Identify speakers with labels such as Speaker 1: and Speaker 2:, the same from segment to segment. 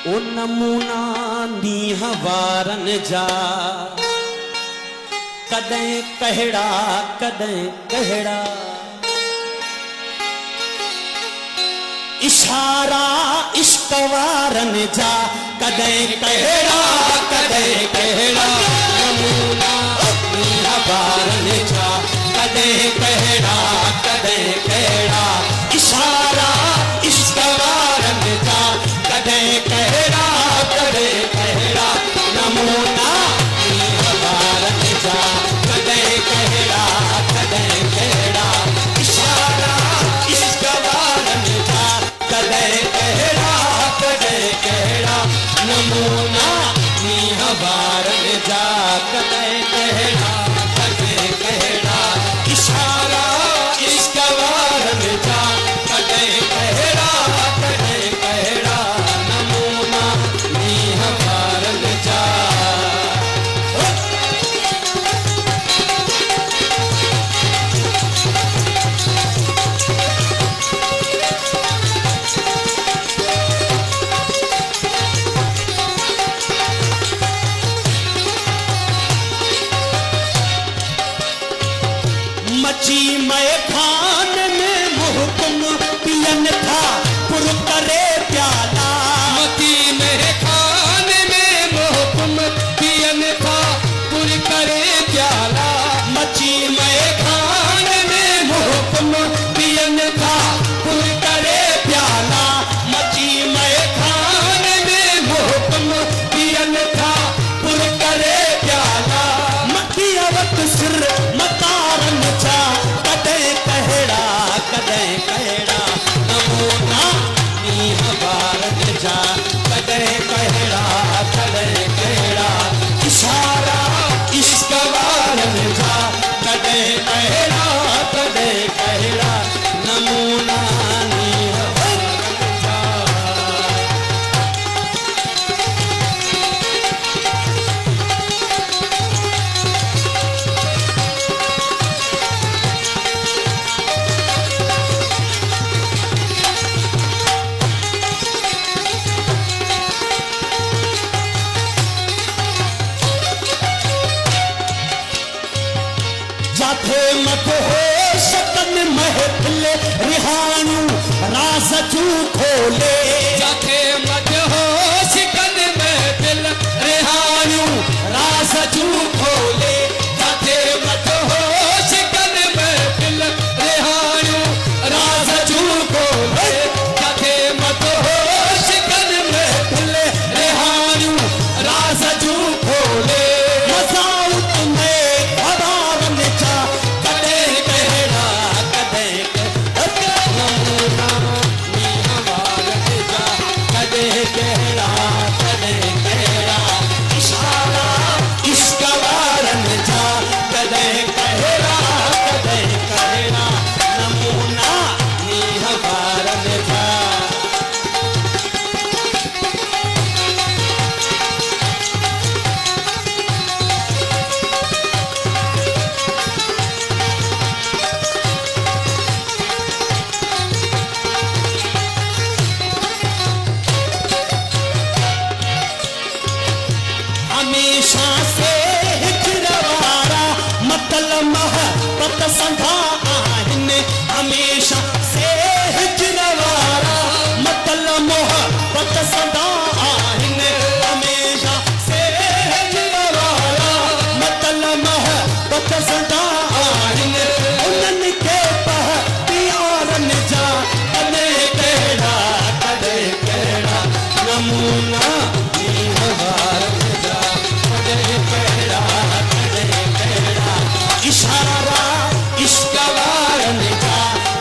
Speaker 1: ओ नमूना नीह वारन जा कदें कहड़ा कदें कहड़ा इशारा इश्क वारन जा कदें कहड़ा कदें कहड़ा नमूना नीह वारन जा कदें कहड़ा कदें कहड़ा इशारा इश्क वारन जा कदें कहड़ा कदें कहड़ा नमूना नीह वारन जा कदें कहड़ा कदें कहड़ा इशारा इश्क वारन जा कदें कहड़ा कदें कहड़ा नमूना नीह वारन जा कदें कहड़ा कदें कहड़ा इशारा इश्क वारन जा कदें कहड़ा कदें कहड़ा नमूना नीह वारन जा मची मैं खान में मुहकुम पियन था पुर करे प्याला
Speaker 2: मची मैं खान में मुहकुम पियन था पुर करे प्याला
Speaker 1: मची मैं
Speaker 2: खान में मुहकुम पियन था
Speaker 1: पुर करे प्याला मची मैं
Speaker 2: खान में मुहकुम पियन था
Speaker 1: पुर करे प्याला मकी अवत सिर मतारन जा कदें कहड़ा कदें कहड़ा नमूना नीह वारन जा कदें कहड़ा कदें कहड़ा इशारा इश्क वारन जा कदें कहड़ा कदें कहड़ा नमूना नीह वारन जा जाथे मत हो शकन महफिल रिहानू राज जू खोले
Speaker 2: जाथे मत हो शिकन महफिल
Speaker 1: रिहानू राज जू खोले
Speaker 2: जाथे मत हो शिकन महफिल रिहानू
Speaker 1: राज जू खोले
Speaker 2: जाथे मत हो शिकन महफिल
Speaker 1: रिहानू राज जू खोले मसाउत में हवारन जा कदें कहड़ा कदें नमूना नीह वारन जा कदें कहड़ा कदें कहड़ा इशारा इश्क वारन जा कदें कहड़ा कदें कहड़ा नमूना नीह वारन जा हमेशा से हिजरवारा मतलब महबत संधा आहिन हमेशा से हिजरवारा मतलब महबत संधा आहिन हमेशा से हिजरवारा मतलब महबत संधा आहिन उन्हनि के पह प्यारन जा कदें कहड़ा कदें कहड़ा नमूना नीह वारन जा कदें कहड़ा कदें कहड़ा इशारा इश्क वारन जा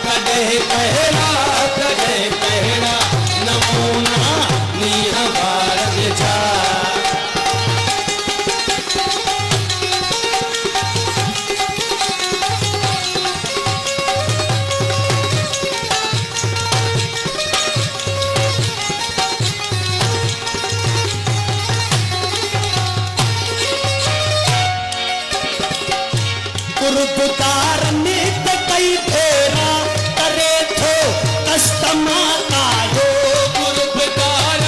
Speaker 1: कदें कहड़ा कदें कहड़ा नमूना नीह वारन जा कुर्बकार नित कई फेरा करे थो कस्तमा कायो
Speaker 2: कुर्बकार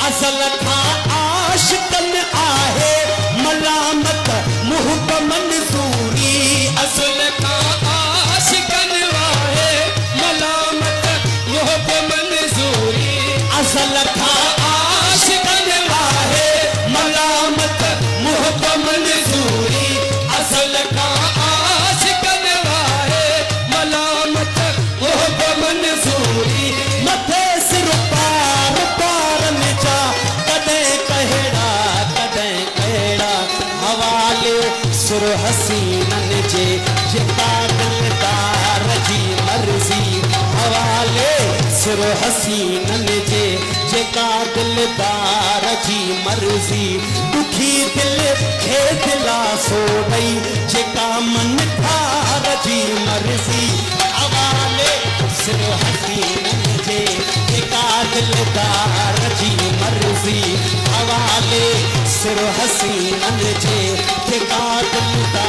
Speaker 1: असल खां आशिकन आहे मलामत मुहब मंसूरी
Speaker 2: असल खां आशिकन आहे मलामत मुहब मंसूरी
Speaker 1: असल खां आशिकन आहे मलामत मुहब मंसूरी
Speaker 2: असल खां आशिकन आहे मलामत मुहब मंसूरी
Speaker 1: मथे सिर पार पारन जा कदें कहिड़ा हवाले सुर हसीनन जे जेका दिलदार जी मर्जी हवाले सुर हसीनन जे जेका दिलदार जी मर्जी दुखी दिल खे दिलासो ॾई जेका मन ठार जी मर्जी हवाले सुर हसीनन जे जेका दिलदार जी मर्जी हवाले सुर हसीनन जे जेका दिलदार